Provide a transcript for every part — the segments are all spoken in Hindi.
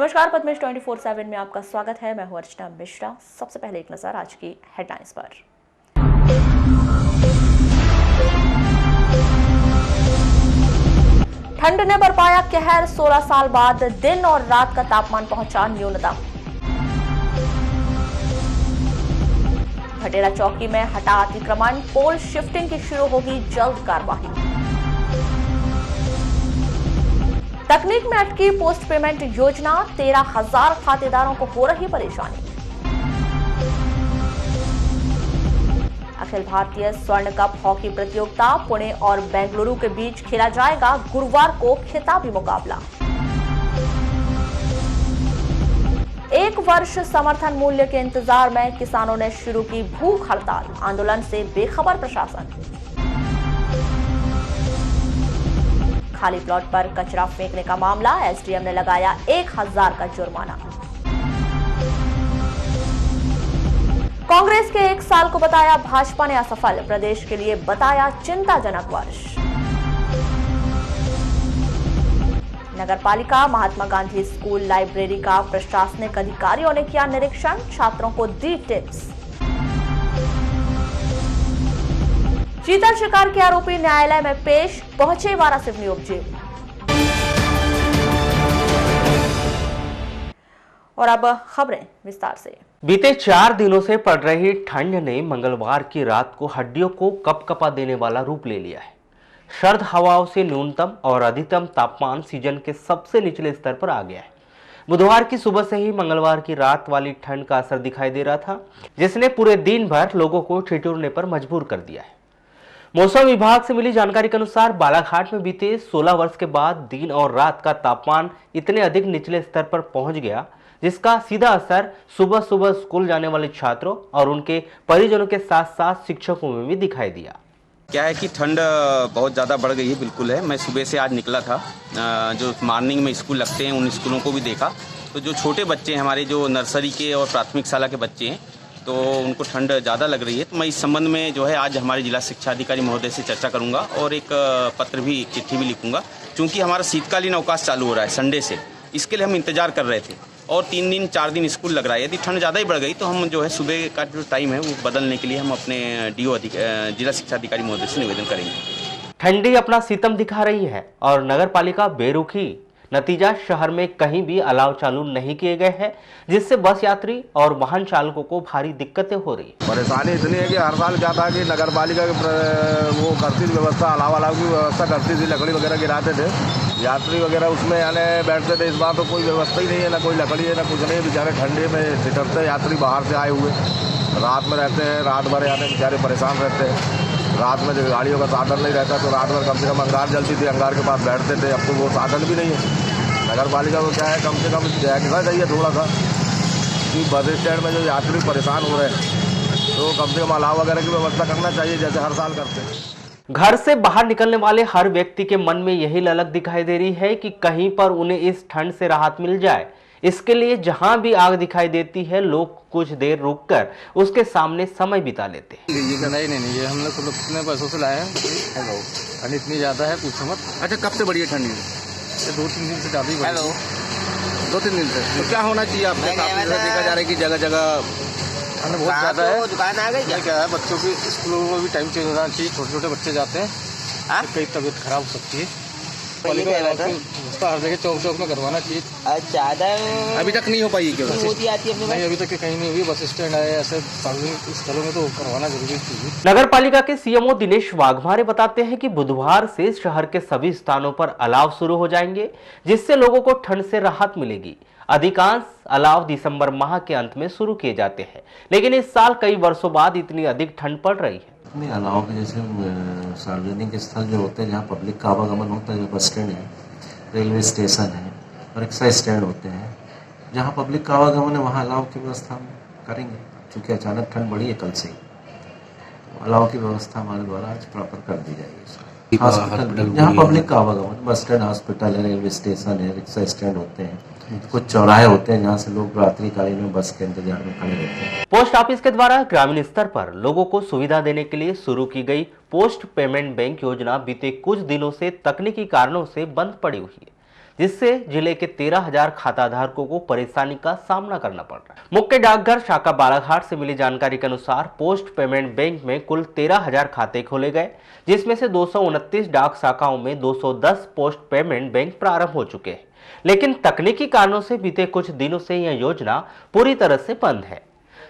नमस्कार, पद्मेश 24/7 में आपका स्वागत है। मैं हूं अर्चना मिश्रा। सबसे पहले एक नजर आज की हेडलाइंस पर। ठंड ने बरपाया कहर, 16 साल बाद दिन और रात का तापमान पहुंचा न्यूनतम। भटेरा चौकी में हटा अतिक्रमण, पोल शिफ्टिंग की शुरू होगी जल्द कार्रवाई। तकनीक में अटकी पोस्ट पेमेंट योजना, 13,000 खातेदारों को हो रही परेशानी। अखिल भारतीय स्वर्ण कप हॉकी प्रतियोगिता, पुणे और बेंगलुरु के बीच खेला जाएगा गुरुवार को खिताबी मुकाबला। 1 वर्ष समर्थन मूल्य के इंतजार में किसानों ने शुरू की भूख हड़ताल, आंदोलन से बेखबर प्रशासन। खाली प्लॉट पर कचरा फेंकने का मामला, एसडीएम ने लगाया 1,000 का जुर्माना। कांग्रेस के 1 साल को बताया भाजपा ने असफल, प्रदेश के लिए बताया चिंताजनक वर्ष। नगरपालिका महात्मा गांधी स्कूल लाइब्रेरी का प्रशासनिक अधिकारियों ने किया निरीक्षण, छात्रों को दी टिप्स। चीता शिकार के आरोपी न्यायालय में पेश, पहुंचे वारा सिवनी उपजेल। और अब खबरें विस्तार से। बीते 4 दिनों से पड़ रही ठंड ने मंगलवार की रात को हड्डियों को कपकपा देने वाला रूप ले लिया है। सर्द हवाओं से न्यूनतम और अधिकतम तापमान सीजन के सबसे निचले स्तर पर आ गया है। बुधवार की सुबह से ही मंगलवार की रात वाली ठंड का असर दिखाई दे रहा था, जिसने पूरे दिन भर लोगों को ठिठुरने पर मजबूर कर दिया है। मौसम विभाग से मिली जानकारी के अनुसार बालाघाट में बीते 16 वर्ष के बाद दिन और रात का तापमान इतने अधिक निचले स्तर पर पहुंच गया, जिसका सीधा असर सुबह सुबह स्कूल जाने वाले छात्रों और उनके परिजनों के साथ साथ शिक्षकों में भी दिखाई दिया। क्या है कि ठंड बहुत ज़्यादा बढ़ गई है, बिल्कुल है। मैं सुबह से आज निकला था, जो मॉर्निंग में स्कूल लगते हैं उन स्कूलों को भी देखा, तो जो छोटे बच्चे हैं हमारे, जो नर्सरी के और प्राथमिक शाला के बच्चे हैं, तो उनको ठंड ज़्यादा लग रही है। तो मैं इस संबंध में जो है आज हमारे जिला शिक्षा अधिकारी महोदय से चर्चा करूंगा और एक पत्र भी, चिट्ठी भी लिखूंगा, क्योंकि हमारा शीतकालीन अवकाश चालू हो रहा है संडे से। इसके लिए हम इंतजार कर रहे थे और 3 दिन 4 दिन स्कूल लग रहा है। यदि ठंड ज़्यादा ही बढ़ गई तो हम जो है सुबह का जो टाइम है वो बदलने के लिए हम अपने डीओ जिला शिक्षा अधिकारी महोदय से निवेदन करेंगे। ठंडी अपना सितम दिखा रही है और नगर पालिका बेरुखी, नतीजा शहर में कहीं भी अलाव चालू नहीं किए गए हैं, जिससे बस यात्री और वाहन चालकों को भारी दिक्कतें हो रही। परेशानी इतनी है कि हर साल क्या था कि नगर पालिका वो करती थी व्यवस्था, अलाव की व्यवस्था करती थी, लकड़ी वगैरह गिराते थे, यात्री वगैरह उसमें आने बैठते थे। इस बार तो कोई व्यवस्था ही नहीं है, ना कोई लकड़ी है ना कुछ नहीं। बेचारे ठंडे में ठिठुरते यात्री बाहर से आए हुए, रात में रहते हैं, रात भर आते बेचारे परेशान रहते हैं। रात में जब गाड़ियों का साधन नहीं रहता तो रात भर कम से कम अंगार जलती थी, अंगार के पास बैठते थे। अब तो वो साधन भी नहीं है। नगर पालिका को क्या है, कम से कम देखना चाहिए थोड़ा सा कि बस स्टैंड में जो यात्री परेशान हो रहे हैं तो कम से कम अलाव वगैरह की व्यवस्था करना चाहिए, जैसे हर साल करते हैं। घर से बाहर निकलने वाले हर व्यक्ति के मन में यही ललक दिखाई दे रही है कि कहीं पर उन्हें इस ठंड से राहत मिल जाए। इसके लिए जहां भी आग दिखाई देती है, लोग कुछ देर रुककर उसके सामने समय बिता लेते हैं। नहीं, ये हम लोग कितने पैसों से लाए हैं। ठंड इतनी ज्यादा है, पूछो मत। अच्छा, कब से बढ़ी है ठंड? 2-3 दिन से ज्यादा ही बढ़ी। 2-3 दिन से। तो क्या होना चाहिए आपके साथ? देखा जा रहा है कि जगह जगह ठंड बहुत ज्यादा है। दुकान आ गई क्या है, बच्चों की स्कूलों में भी टाइम चेंज होना चाहिए। छोटे छोटे बच्चे जाते हैं, कई तबीयत खराब हो सकती है। हर जगह चौक में करवाना चाहिए। अभी तक नहीं हो पाई क्यों? नहीं, अभी तक कहीं नहीं हुई। बस स्टैंड है, ऐसे सार्वजनिक स्थलों में तो करवाना जरूरी चाहिए। नगर पालिका के सीएमओ दिनेश वाघमारे बताते हैं कि बुधवार से शहर के सभी स्थानों पर अलाव शुरू हो जाएंगे, जिससे लोगों को ठंड से राहत मिलेगी। अधिकांश अलाव दिसंबर माह के अंत में शुरू किए जाते हैं, लेकिन इस साल कई वर्षों बाद इतनी अधिक ठंड पड़ रही है। अपने अलाव के जैसे सार्वजनिक स्थल जो होते हैं, जहाँ पब्लिक का आवागमन होता है, बस स्टैंड है, रेलवे स्टेशन है और रिक्शा स्टैंड होते हैं, जहाँ पब्लिक का आवागमन है वहाँ अलाव की व्यवस्था हम करेंगे। क्योंकि अचानक ठंड बढ़ी है कल से ही, तो अलाव की व्यवस्था हमारे द्वारा आज प्रॉपर कर दी जाएगी। हॉस्पिटल, जहाँ पब्लिक का आवागमन, बस स्टैंड, हॉस्पिटल है, रेलवे स्टेशन है, रिक्शा स्टैंड होते हैं, कुछ चौराहे होते हैं जहाँ से लोग रात्रिकालीन में बस के इंतजार में खड़े रहते हैं। पोस्ट ऑफिस के द्वारा ग्रामीण स्तर पर लोगों को सुविधा देने के लिए शुरू की गई पोस्ट पेमेंट बैंक योजना बीते कुछ दिनों से तकनीकी कारणों से बंद पड़ी हुई है। जिससे जिले के 13,000 खाता धारकों को परेशानी का सामना करना पड़ रहा है। मुख्य डाकघर शाखा बालाघाट से मिली जानकारी के अनुसार पोस्ट पेमेंट बैंक में कुल 13,000 खाते खोले गए, जिसमें से 229 डाक शाखाओं में 210 पोस्ट पेमेंट बैंक प्रारंभ हो चुके हैं। लेकिन तकनीकी कारणों से बीते कुछ दिनों से यह योजना पूरी तरह से बंद है,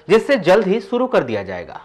जिससे जल्द ही शुरू कर दिया जाएगा।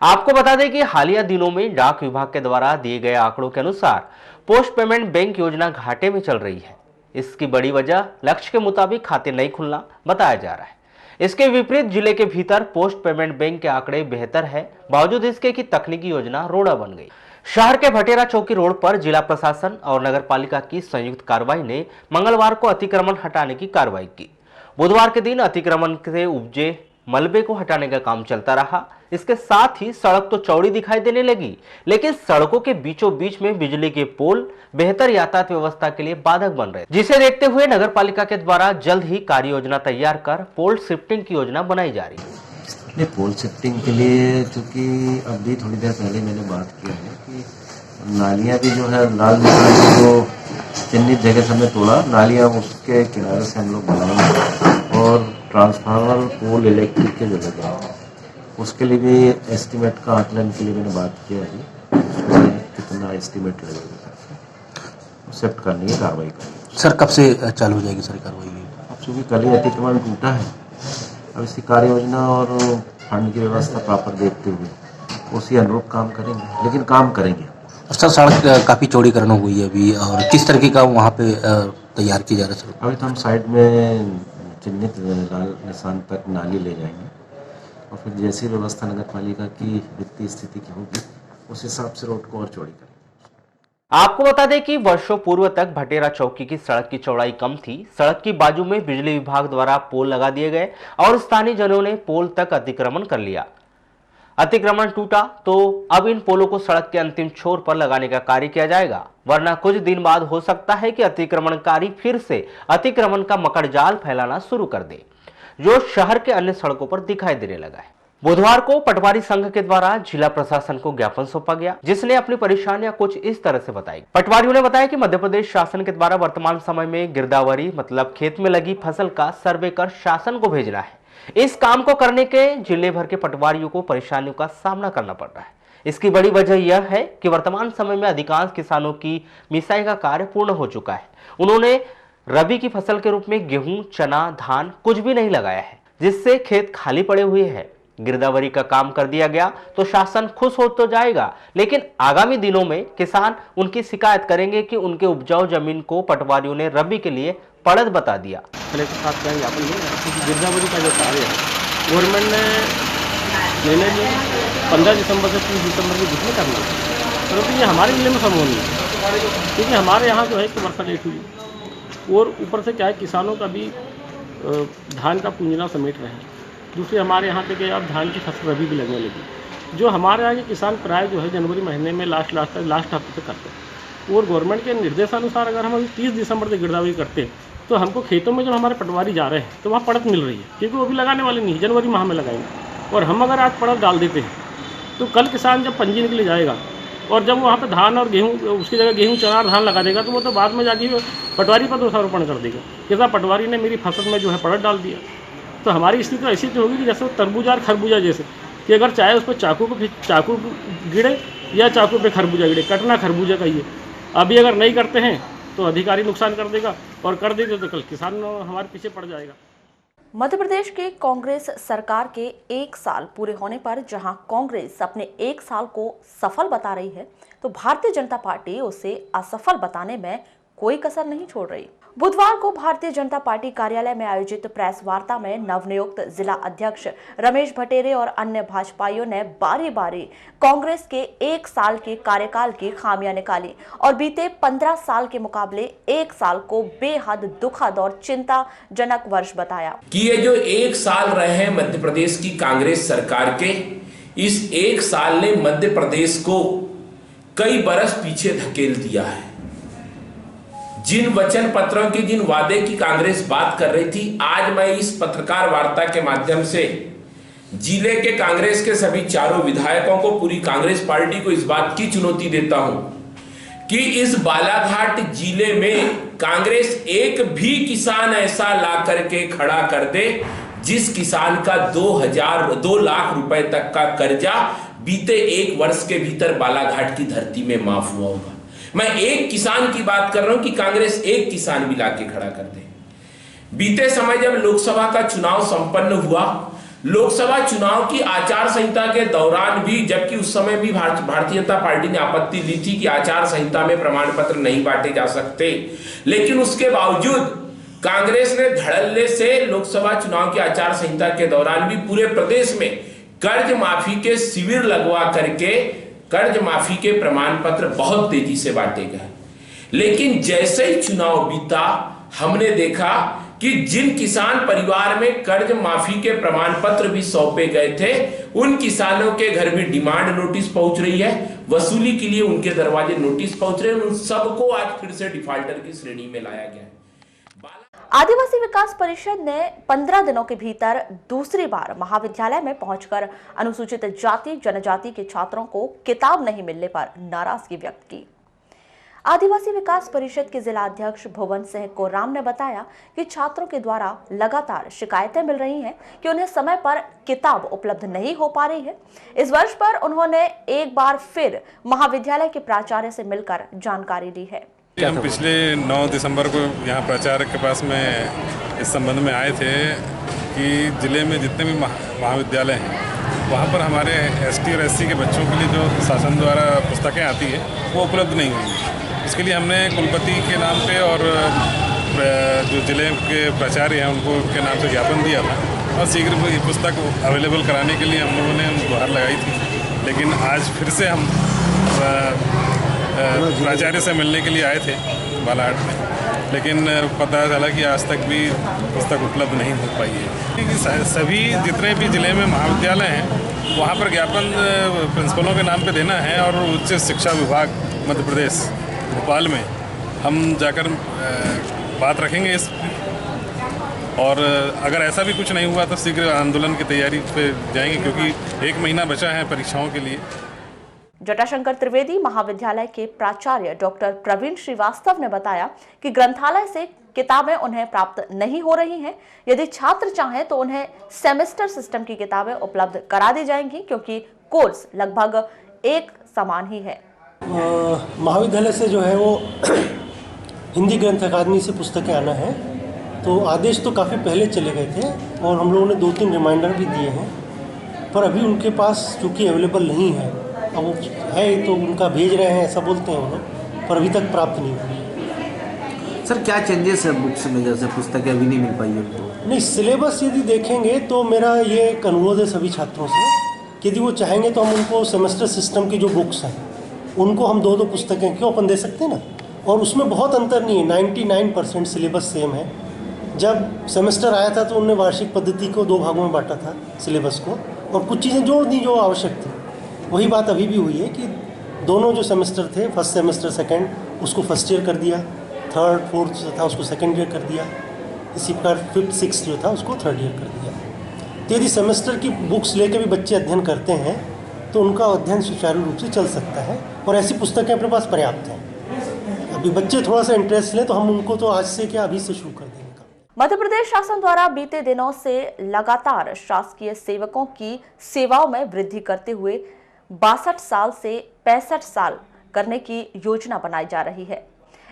आपको बता दें कि हालिया दिनों में डाक विभाग के द्वारा दिए गए आंकड़ों के अनुसार पोस्ट पेमेंट बैंक योजना घाटे में चल रही है। इसकी बड़ी वजह लक्ष्य के मुताबिक खाते नहीं खुलना बताया जा रहा है। इसके विपरीत जिले के भीतर पोस्ट पेमेंट बैंक के आंकड़े बेहतर है, बावजूद इसके कि तकनीकी योजना रोड़ा बन गई। शहर के भटेरा चौकी रोड पर जिला प्रशासन और नगर पालिका की संयुक्त कार्रवाई ने मंगलवार को अतिक्रमण हटाने की कार्रवाई की। बुधवार के दिन अतिक्रमण से उपजे मलबे को हटाने का काम चलता रहा। इसके साथ ही सड़क तो चौड़ी दिखाई देने लगी, लेकिन सड़कों के बीचों बीच में बिजली के पोल बेहतर यातायात व्यवस्था के लिए बाधक बन रहे, जिसे देखते हुए नगर पालिका के द्वारा जल्द ही कार्य योजना तैयार कर पोल शिफ्टिंग की योजना बनाई जा रही है। नहीं, पोल शिफ्टिंग के लिए चूँकि अभी थोड़ी देर पहले मैंने बात किया है कि नालियाँ भी जो है लाल निशान की जो चिन्हित जगह से हमने तोड़ा, नालियाँ उसके किनारे से हम लोग बनाएंगे और ट्रांसफार्मर पोल इलेक्ट्रिक के जो लगे हैं उसके लिए भी एस्टीमेट का आकलन के लिए मैंने बात किया है, उसमें कितना एस्टीमेट लगेगा, शिफ्ट करनी है, कार्रवाई करनी है। सर कब से चालू हो जाएगी सर कार्रवाई? अब चूँकि कल ही अतिक्रमण टूटा है, अब इसकी कार्य योजना और फंड की व्यवस्था प्रॉपर देखते हुए उसी अनुरूप काम करेंगे, लेकिन काम करेंगे। सर सड़क काफ़ी चौड़ीकरण हुई है अभी, और किस तरीके का वहाँ पे तैयार किया जा रहा है सर? अभी तो हम साइड में चिन्हित लाल निशान तक नाली ले जाएंगे और फिर जैसी व्यवस्था नगर पालिका की वित्तीय स्थिति की होगी उस हिसाब से रोड को और चौड़ी करेंगे। आपको बता दें कि वर्षों पूर्व तक भटेरा चौकी की सड़क की चौड़ाई कम थी। सड़क की बाजू में बिजली विभाग द्वारा पोल लगा दिए गए और स्थानीय जनों ने पोल तक अतिक्रमण कर लिया। अतिक्रमण टूटा तो अब इन पोलों को सड़क के अंतिम छोर पर लगाने का कार्य किया जाएगा, वरना कुछ दिन बाद हो सकता है कि अतिक्रमणकारी फिर से अतिक्रमण का मकड़जाल फैलाना शुरू कर दे, जो शहर के अन्य सड़कों पर दिखाई देने लगा है। बुधवार को पटवारी संघ के द्वारा जिला प्रशासन को ज्ञापन सौंपा गया, जिसने अपनी परेशानियां कुछ इस तरह से बताई। पटवारियों ने बताया कि मध्य प्रदेश शासन के द्वारा वर्तमान समय में गिरदावरी मतलब खेत में लगी फसल का सर्वे कर शासन को भेजना है। इस काम को करने के जिले भर के पटवारियों को परेशानियों का सामना करना पड़ रहा है। इसकी बड़ी वजह यह है कि वर्तमान समय में अधिकांश किसानों की मिसाई का कार्य पूर्ण हो चुका है। उन्होंने रबी की फसल के रूप में गेहूं, चना, धान कुछ भी नहीं लगाया है, जिससे खेत खाली पड़े हुए हैं। गिरदावरी का काम कर दिया गया तो शासन खुश हो तो जाएगा, लेकिन आगामी दिनों में किसान उनकी शिकायत करेंगे कि उनके उपजाऊ जमीन को पटवारियों ने रबी के लिए पड़त बता दिया। कलेक्टर साहब का ज्ञापन देंगे क्योंकि गिरदावरी का जो कार्य है गवर्नमेंट ने महीने में 15 दिसंबर से 30 दिसंबर के बीच में करना है, परंतु ये हमारे जिले में संभव नहीं है क्योंकि हमारे यहाँ जो है कि वर्षा लेट हुई और ऊपर से क्या है किसानों का भी धान का पूंजना समेट रहे हैं। दूसरे हमारे यहाँ पे अब धान की फसल रबी भी लगने लगी। जो हमारे यहाँ के किसान प्राय जो है जनवरी महीने में लास्ट हफ्ते तक करते हैं और गवर्नमेंट के निर्देशानुसार अगर हम अभी 30 दिसंबर तक गिरदावरी करते हैं तो हमको खेतों में जब हमारे पटवारी जा रहे हैं तो वहाँ पड़त मिल रही है, क्योंकि वो भी लगाने वाले नहीं, जनवरी माह में लगाएंगे। और हम अगर आज पड़त डाल देते हैं तो कल किसान जब पंजीयन के लिए जाएगा और जब वहाँ पर धान और गेहूँ उसकी जगह गेहूँ, चना और धान लगा देगा तो वो तो बाद में जाके पटवारी पर दोषारोपण कर देगा कि साहब पटवारी ने मेरी फसल में जो है पड़त डाल दिया। तो हमारी स्थिति तो ऐसी तो होगी कि जैसे तरबूजा और खरबूजा जैसे कि अगर चाहे उस पर चाकू गिरे या चाकू पे खरबूजा गिरे, कटना खरबूजा का ही है। अभी अगर नहीं करते हैं तो अधिकारी नुकसान कर देगा और कर देंगे तो कल किसान हमारे पीछे पड़ जाएगा। मध्य प्रदेश के कांग्रेस सरकार के 1 साल पूरे होने पर जहां कांग्रेस अपने 1 साल को सफल बता रही है, तो भारतीय जनता पार्टी उसे असफल बताने में कोई कसर नहीं छोड़ रही। बुधवार को भारतीय जनता पार्टी कार्यालय में आयोजित प्रेस वार्ता में नवनियुक्त जिला अध्यक्ष रमेश भटेरे और अन्य भाजपाइयों ने बारी बारी कांग्रेस के 1 साल के कार्यकाल की खामियां निकाली और बीते 15 साल के मुकाबले 1 साल को बेहद दुखद और चिंताजनक वर्ष बताया कि ये जो 1 साल रहे हैं मध्य प्रदेश की कांग्रेस सरकार के, इस 1 साल ने मध्य प्रदेश को कई बरस पीछे धकेल दिया है। जिन वचन पत्रों की, जिन वादे की कांग्रेस बात कर रही थी, आज मैं इस पत्रकार वार्ता के माध्यम से जिले के कांग्रेस के सभी चारों विधायकों को, पूरी कांग्रेस पार्टी को इस बात की चुनौती देता हूं कि इस बालाघाट जिले में कांग्रेस एक भी किसान ऐसा ला करके खड़ा कर दे जिस किसान का 2 लाख रुपए तक का कर्जा बीते 1 वर्ष के भीतर बालाघाट की धरती में माफ हुआ होगा। मैं एक किसान की बात कर रहा हूं कि कांग्रेस एक किसान भी लाके खड़ा कर दे। बीते समय जब लोकसभा का चुनाव संपन्न हुआ, लोकसभा चुनाव की आचार संहिता के दौरान भी, जबकि उस समय भी भारतीय जनता पार्टी ने आपत्ति ली थी कि आचार संहिता में प्रमाण पत्र नहीं बांटे जा सकते, लेकिन उसके बावजूद कांग्रेस ने धड़ल्ले से लोकसभा चुनाव की आचार संहिता के दौरान भी पूरे प्रदेश में कर्ज माफी के शिविर लगवा करके कर्ज माफी के प्रमाण पत्र बहुत तेजी से बांटे गए। लेकिन जैसे ही चुनाव बीता, हमने देखा कि जिन किसान परिवार में कर्ज माफी के प्रमाण पत्र भी सौंपे गए थे, उन किसानों के घर भी डिमांड नोटिस पहुंच रही है, वसूली के लिए उनके दरवाजे नोटिस पहुंच रहे हैं। उन सबको आज फिर से डिफाल्टर की श्रेणी में लाया गया है। आदिवासी विकास परिषद ने 15 दिनों के भीतर दूसरी बार महाविद्यालय में पहुंचकर अनुसूचित जाति जनजाति के छात्रों को किताब नहीं मिलने पर नाराजगी व्यक्त की। आदिवासी विकास परिषद के जिला अध्यक्ष भुवन सिंह कोराम ने बताया कि छात्रों के द्वारा लगातार शिकायतें मिल रही हैं कि उन्हें समय पर किताब उपलब्ध नहीं हो पा रही है। इस वर्ष पर उन्होंने एक बार फिर महाविद्यालय के प्राचार्य से मिलकर जानकारी ली है। हम पिछले 9 दिसंबर को यहाँ प्राचार्य के पास में इस संबंध में आए थे कि ज़िले में जितने भी महाविद्यालय हैं वहाँ पर हमारे एसटी और एससी के बच्चों के लिए जो शासन द्वारा पुस्तकें आती है वो उपलब्ध नहीं हुई। इसके लिए हमने कुलपति के नाम पे और जो ज़िले के प्राचार्य हैं उनको उनके नाम से ज्ञापन दिया था और शीघ्र ये पुस्तक अवेलेबल कराने के लिए हम लोगों ने गुहार लगाई थी। लेकिन आज फिर से हम प्राचार्य से मिलने के लिए आए थे बालाघाट में, लेकिन पता चला कि आज तक भी पुस्तक उपलब्ध नहीं हो पाई है। सभी जितने भी ज़िले में महाविद्यालय हैं वहाँ पर ज्ञापन प्रिंसिपलों के नाम पे देना है और उच्च शिक्षा विभाग मध्य प्रदेश भोपाल में हम जाकर बात रखेंगे इस, और अगर ऐसा भी कुछ नहीं हुआ तो शीघ्र आंदोलन की तैयारी पे जाएंगे, क्योंकि 1 महीना बचा है परीक्षाओं के लिए। जटाशंकर त्रिवेदी महाविद्यालय के प्राचार्य डॉक्टर प्रवीण श्रीवास्तव ने बताया कि ग्रंथालय से किताबें उन्हें प्राप्त नहीं हो रही हैं। यदि छात्र चाहें तो उन्हें सेमेस्टर सिस्टम की किताबें उपलब्ध करा दी जाएंगी, क्योंकि कोर्स लगभग एक समान ही है। महाविद्यालय से जो है वो हिंदी ग्रंथ अकादमी से पुस्तकें आना है, तो आदेश तो काफ़ी पहले चले गए थे और हम लोगों ने 2-3 रिमाइंडर भी दिए हैं, पर अभी उनके पास चूँकि अवेलेबल नहीं है, अब वो है तो उनका भेज रहे हैं ऐसा बोलते हैं उन्हें, पर अभी तक प्राप्त नहीं हुई। सर क्या चेंजेस है बुक्स में, जैसे पुस्तकें अभी नहीं मिल पाई है? नहीं, सिलेबस यदि देखेंगे तो मेरा ये एक अनुरोध है सभी छात्रों से कि यदि वो चाहेंगे तो हम उनको सेमेस्टर सिस्टम की जो बुक्स हैं उनको हम 2-2 पुस्तकें क्यों अपन दे सकते हैं ना, और उसमें बहुत अंतर नहीं है, 99% सिलेबस सेम है। जब सेमेस्टर आया था तो उन्होंने वार्षिक पद्धति को 2 भागों में बांटा था सिलेबस को, और कुछ चीज़ें जोड़ दी जो आवश्यक थी। वही बात अभी भी हुई है कि दोनों जो सेमेस्टर थे, फर्स्ट सेमेस्टर सेकंड, उसको फर्स्ट ईयर कर दिया, थर्ड फोर्थ जो था उसको सेकंड ईयर कर दिया, इसी प्रकार 5th 6th जो था उसको थर्ड ईयर कर दिया। तो यदि सेमेस्टर की बुक्स लेकर भी बच्चे अध्ययन करते हैं तो उनका अध्ययन सुचारू रूप से चल सकता है, और ऐसी पुस्तकें अपने पास पर्याप्त हैं। अभी बच्चे थोड़ा सा इंटरेस्ट लें तो हम उनको तो आज से क्या अभी से शुरू कर देंगे। मध्य प्रदेश शासन द्वारा बीते दिनों से लगातार शासकीय सेवकों की सेवाओं में वृद्धि करते हुए 62 साल से 65 साल करने की योजना बनाई जा रही है।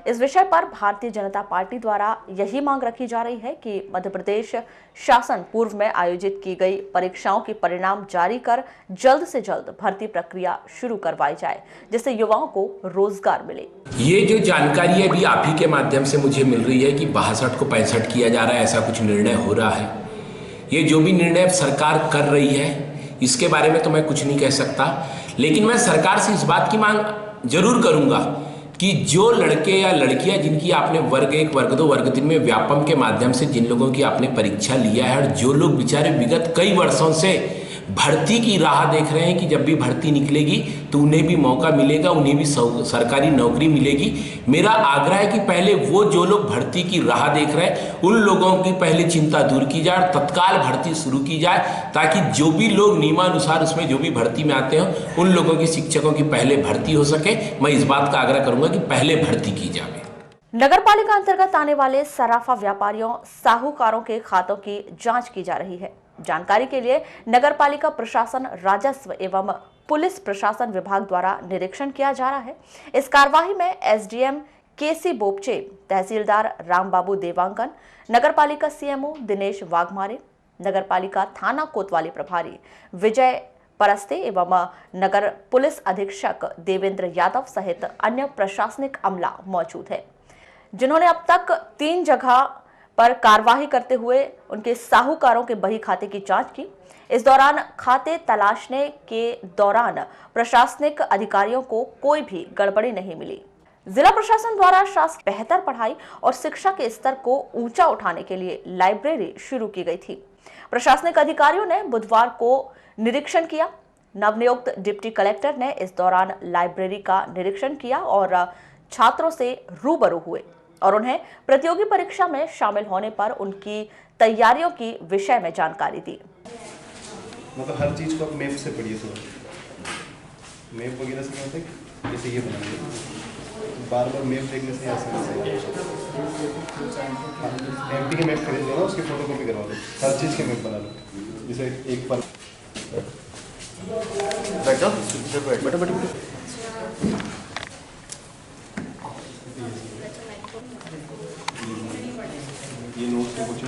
इस विषय पर भारतीय जनता पार्टी द्वारा यही मांग रखी जा रही है कि मध्य प्रदेश शासन पूर्व में आयोजित की गई परीक्षाओं के परिणाम जारी कर जल्द से जल्द भर्ती प्रक्रिया शुरू करवाई जाए, जिससे युवाओं को रोजगार मिले। ये जो जानकारी अभी आप ही के माध्यम से मुझे मिल रही है कि 62 को 65 किया जा रहा है, ऐसा कुछ निर्णय हो रहा है। ये जो भी निर्णय सरकार कर रही है इसके बारे में तो मैं कुछ नहीं कह सकता, लेकिन मैं सरकार से इस बात की मांग जरूर करूंगा कि जो लड़के या लड़कियां जिनकी आपने वर्ग 1, वर्ग 2, वर्ग 3 में व्यापम के माध्यम से जिन लोगों की आपने परीक्षा लिया है, और जो लोग बेचारे विगत कई वर्षों से भर्ती की राह देख रहे हैं कि जब भी भर्ती निकलेगी तो उन्हें भी मौका मिलेगा, उन्हें भी सरकारी नौकरी मिलेगी। मेरा आग्रह है कि पहले वो जो लोग भर्ती की राह देख रहे हैं उन लोगों की पहले चिंता दूर की जाए और तत्काल भर्ती शुरू की जाए, ताकि जो भी लोग नियमानुसार उसमें जो भी भर्ती में आते हैं उन लोगों की, शिक्षकों की पहले भर्ती हो सके। मैं इस बात का आग्रह करूंगा कि पहले भर्ती की जाए। नगरपालिका अंतर्गत आने वाले सराफा व्यापारियों, साहूकारों के खातों की जांच की जा रही है। जानकारी के लिए नगरपालिका प्रशासन, राजस्व एवं पुलिस प्रशासन विभाग द्वारा निरीक्षण किया जा रहा है। इस कार्यवाही में एसडीएम केसी बोपचे, तहसीलदार रामबाबू देवांगन, नगरपालिका सीएमओ दिनेश वाघमारे, नगरपालिका थाना कोतवाली प्रभारी विजय परस्ते एवं नगर पुलिस अधीक्षक देवेंद्र यादव सहित अन्य प्रशासनिक अमला मौजूद है, जिन्होंने अब तक 3 जगह पर कार्यवाही करते हुए उनके साहूकारों के बही खाते की जांच की। इस दौरान खाते तलाशने के दौरान प्रशासनिक अधिकारियों को कोई भी गड़बड़ी नहीं मिली। जिला प्रशासन द्वारा शासकीय बेहतर पढ़ाई और शिक्षा के स्तर को ऊंचा उठाने के लिए लाइब्रेरी शुरू की गई थी। प्रशासनिक अधिकारियों ने बुधवार को निरीक्षण किया। नवनियुक्त डिप्टी कलेक्टर ने इस दौरान लाइब्रेरी का निरीक्षण किया और छात्रों से रूबरू हुए और उन्हें प्रतियोगी परीक्षा में शामिल होने पर उनकी तैयारियों की विषय में जानकारी दी। मतलब हर चीज को आप मैप से पढ़िए, थोड़ा मैप वगैरह से होता है, जैसे ये बनाइए, बार बार मैप देखने से एमपी के मैप खरीद लो ना, उसकी फोटोकॉपी करवा लो, हर चीज के मैप बना लो। जैसे एक पर बैठो बैठो बैठो ये नोट्स में कुछ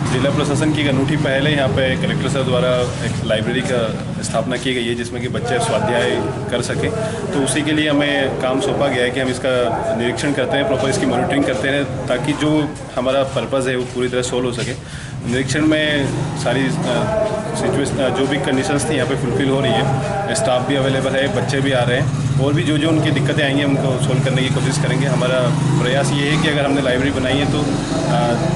जिला प्रशासन की एक अनूठी पहल है। यहाँ पे कलेक्टर साहब द्वारा एक लाइब्रेरी का स्थापना की गई है जिसमें कि बच्चे स्वाध्याय कर सकें। तो उसी के लिए हमें काम सौंपा गया है कि हम इसका निरीक्षण करते हैं, प्रॉपर इसकी मॉनिटरिंग करते हैं, ताकि जो हमारा पर्पज़ है वो पूरी तरह सोल्व हो सके। निरीक्षण में सारी सिचुएशन जो भी कंडीशंस थी यहाँ पे फुलफिल हो रही है, स्टाफ भी अवेलेबल है, बच्चे भी आ रहे हैं, और भी जो जो उनकी दिक्कतें आएंगी उनको सोल्व करने की कोशिश करेंगे। हमारा प्रयास ये है कि अगर हमने लाइब्रेरी बनाई है तो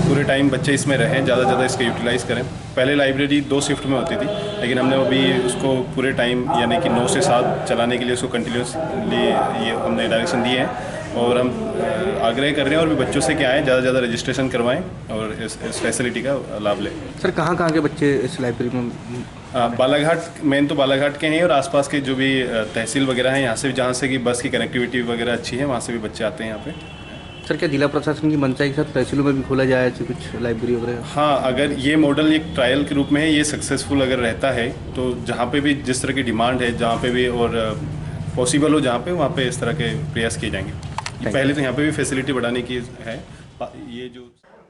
पूरे टाइम बच्चे इसमें रहें, ज़्यादा से ज़्यादा इसका यूटिलाइज़ करें। पहले लाइब्रेरी 2 शिफ्ट में होती थी, लेकिन हमने अभी उसको पूरे टाइम यानी कि 9 से 7 चलाने के लिए उसको कंटिन्यूसली ये हमने डायरेक्शन दिए हैं। और हम आग्रह कर रहे हैं और भी बच्चों से क्या आएँ, ज़्यादा से ज़्यादा रजिस्ट्रेशन करवाएं और इस फैसिलिटी का लाभ लें। सर कहाँ के बच्चे इस लाइब्रेरी में? बालाघाट, मेन तो बालाघाट के हैं और आसपास के जो भी तहसील वगैरह हैं, यहाँ से जहाँ से कि बस की कनेक्टिविटी वगैरह अच्छी है, वहाँ से भी बच्चे आते हैं यहाँ पे। सर क्या जिला प्रशासन की मंशा के साथ तहसीलों में भी खोला जाए ऐसे कुछ लाइब्रेरी वगैरह? हाँ, अगर ये मॉडल एक ट्रायल के रूप में है, ये सक्सेसफुल अगर रहता है तो जहाँ पे भी जिस तरह की डिमांड है, जहाँ पे भी और पॉसिबल हो जहाँ पे, वहाँ पे इस तरह के प्रयास किए जाएंगे। पहले तो यहाँ पे भी फैसिलिटी बढ़ाने की है। ये जो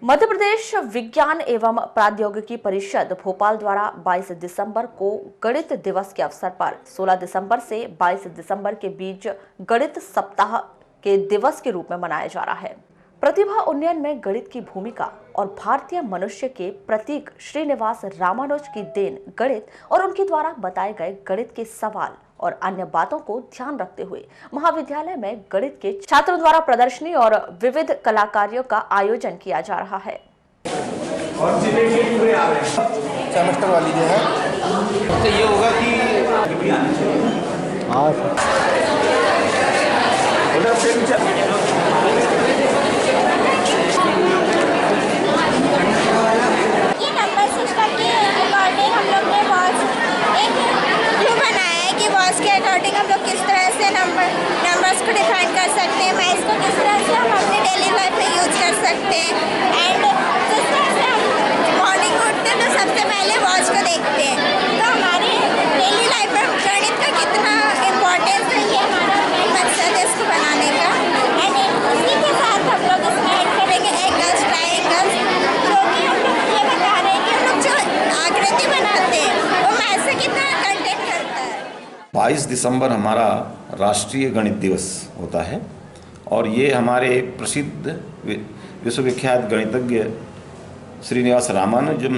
मध्य प्रदेश विज्ञान एवं प्रौद्योगिकी परिषद भोपाल द्वारा 22 दिसंबर को गणित दिवस के अवसर पर 16 दिसंबर से 22 दिसंबर के बीच गणित सप्ताह के दिवस के रूप में मनाया जा रहा है। प्रतिभा उन्नयन में गणित की भूमिका और भारतीय मनुष्य के प्रतीक श्रीनिवास रामानुज की देन गणित और उनके द्वारा बताए गए गणित के सवाल और अन्य बातों को ध्यान रखते हुए महाविद्यालय में गणित के छात्रों द्वारा प्रदर्शनी और विविध कलाकारियों का आयोजन किया जा रहा है। और सेमेस्टर वाली जो है तो ये होगा कि ये नंबर सिस्टम के अकॉर्डिंग हम लोग ने बॉस के अकॉर्डिंग हम लोग किस तरह से नंबर्स को डिफाइन कर सकते हैं, मैथ्स को किस तरह से हम अपने डेली लाइफ में यूज कर सकते हैं। एंड जिस तरह से हम मॉर्निंग उठते हैं तो सबसे पहले वॉच को देखते हैं, तो हमारे डेली लाइफ में गणित का कितना इम्पोर्टेंस है, ये हमारा मेन मकसद है इसको बनाने का। एंड इसी के साथ हम लोग इसमें ऐड करेंगे एंगल्स, ट्रायंगल्स, जो कि हम लोग ये बता रहे हैं कि हम लोग जो आकृति बनाते हैं वो मैथ्स से कितना कंटेंट करता है। 22 दिसंबर हमारा राष्ट्रीय गणित दिवस होता है और ये हमारे प्रसिद्ध विश्वविख्यात गणितज्ञ श्रीनिवास रामानुजम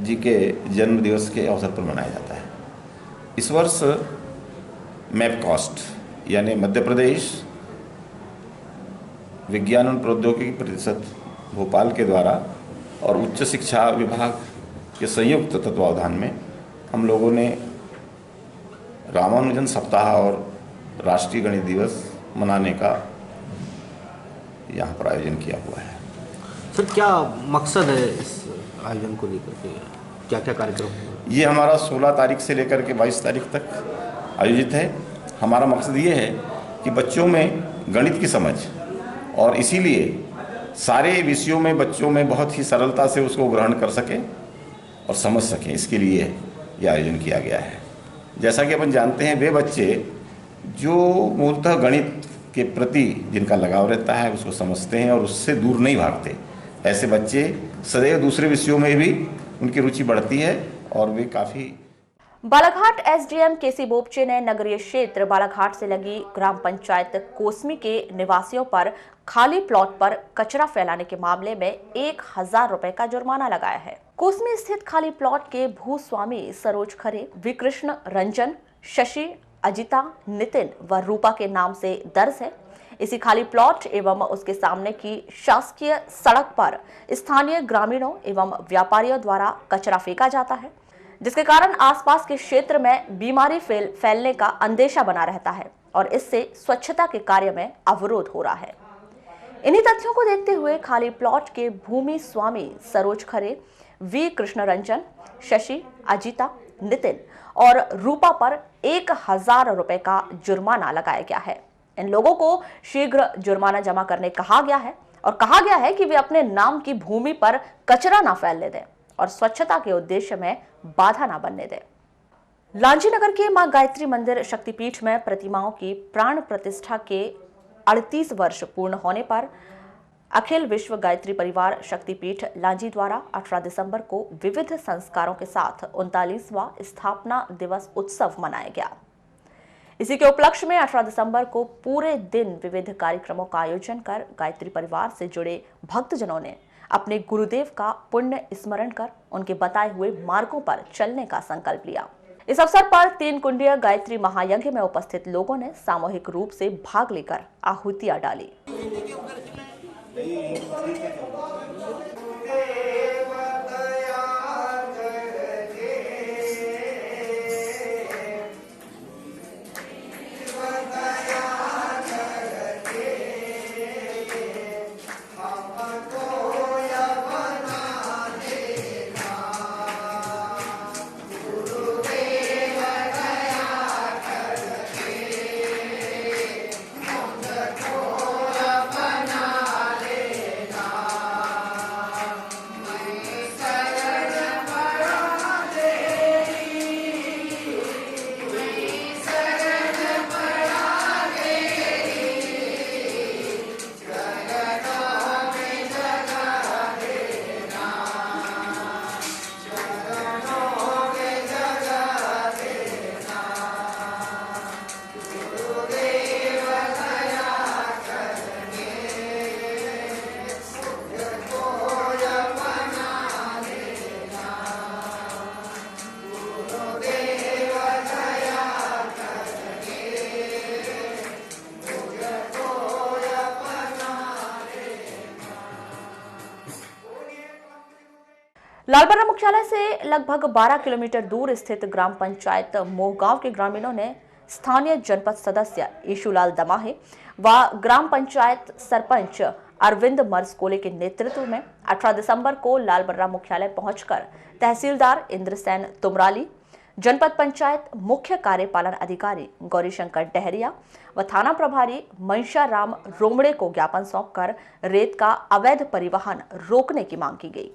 जी के जन्म दिवस के अवसर पर मनाया जाता है। इस वर्ष मैपकास्ट यानी मध्य प्रदेश विज्ञान एवं प्रौद्योगिकी परिषद भोपाल के द्वारा और उच्च शिक्षा विभाग के संयुक्त तत्वावधान में हम लोगों ने रामानुजन सप्ताह और राष्ट्रीय गणित दिवस मनाने का यहाँ पर आयोजन किया हुआ है। सर, क्या मकसद है इस आयोजन को लेकर के, क्या क्या कार्यक्रम? ये हमारा 16 तारीख से लेकर के 22 तारीख तक आयोजित है। हमारा मकसद ये है कि बच्चों में गणित की समझ, और इसीलिए सारे विषयों में बच्चों में बहुत ही सरलता से उसको ग्रहण कर सकें और समझ सकें, इसके लिए ये आयोजन किया गया है। जैसा कि अपन जानते हैं, वे बच्चे जो मूलतः गणित के प्रति जिनका लगाव रहता है उसको समझते हैं और उससे दूर नहीं भागते, ऐसे बच्चे सदैव दूसरे विषयों में भी उनकी रुचि बढ़ती है और वे काफ़ी। बालाघाट एसडीएम केसी बोपचे ने नगरीय क्षेत्र बालाघाट से लगी ग्राम पंचायत कोसमी के निवासियों पर खाली प्लॉट पर कचरा फैलाने के मामले में 1000 रुपए का जुर्माना लगाया है। कोसमी स्थित खाली प्लॉट के भूस्वामी सरोज खरे, विकृष्ण रंजन, शशि, अजिता, नितिन व रूपा के नाम से दर्ज है। इसी खाली प्लॉट एवं उसके सामने की शासकीय सड़क पर स्थानीय ग्रामीणों एवं व्यापारियों द्वारा कचरा फेंका जाता है, जिसके कारण आसपास के क्षेत्र में बीमारी फैलने का अंदेशा बना रहता है और इससे स्वच्छता के कार्य में अवरोध हो रहा है। इन्हीं तथ्यों को देखते हुए खाली प्लॉट के भूमि स्वामी सरोज खरे, वी कृष्ण रंजन, शशि, अजिता, नितिन और रूपा पर 1000 रुपए का जुर्माना लगाया गया है। इन लोगों को शीघ्र जुर्माना जमा करने कहा गया है और कहा गया है कि वे अपने नाम की भूमि पर कचरा न फैलने दें और स्वच्छता के उद्देश्य में बाधा न बनने दें। लांजी नगर के मां गायत्री मंदिर शक्तिपीठ में प्रतिमाओं की प्राण प्रतिष्ठा के 38 वर्ष पूर्ण होने पर अखिल विश्व गायत्री परिवार शक्तिपीठ लांजी द्वारा 18 दिसंबर को विविध संस्कारों के साथ 39वां स्थापना दिवस उत्सव मनाया गया। इसी के उपलक्ष्य में 18 दिसंबर को पूरे दिन विविध कार्यक्रमों का आयोजन कर गायत्री परिवार से जुड़े भक्तजनों ने अपने गुरुदेव का पुण्य स्मरण कर उनके बताए हुए मार्गों पर चलने का संकल्प लिया। इस अवसर पर 3 कुंडीय गायत्री महायज्ञ में उपस्थित लोगों ने सामूहिक रूप से भाग लेकर आहुतियां डाली। लालबर्रा मुख्यालय से लगभग 12 किलोमीटर दूर स्थित ग्राम पंचायत मोहगांव के ग्रामीणों ने स्थानीय जनपद सदस्य ईशुलाल दमाहे व ग्राम पंचायत सरपंच अरविंद मर्सकोले के नेतृत्व में 18 दिसंबर को लालबर्रा मुख्यालय पहुंचकर तहसीलदार इंद्रसेन तुमराली, जनपद पंचायत मुख्य कार्यपालन अधिकारी गौरीशंकर डहरिया व थाना प्रभारी मनशाराम रोमड़े को ज्ञापन सौंपकर रेत का अवैध परिवहन रोकने की मांग की गई।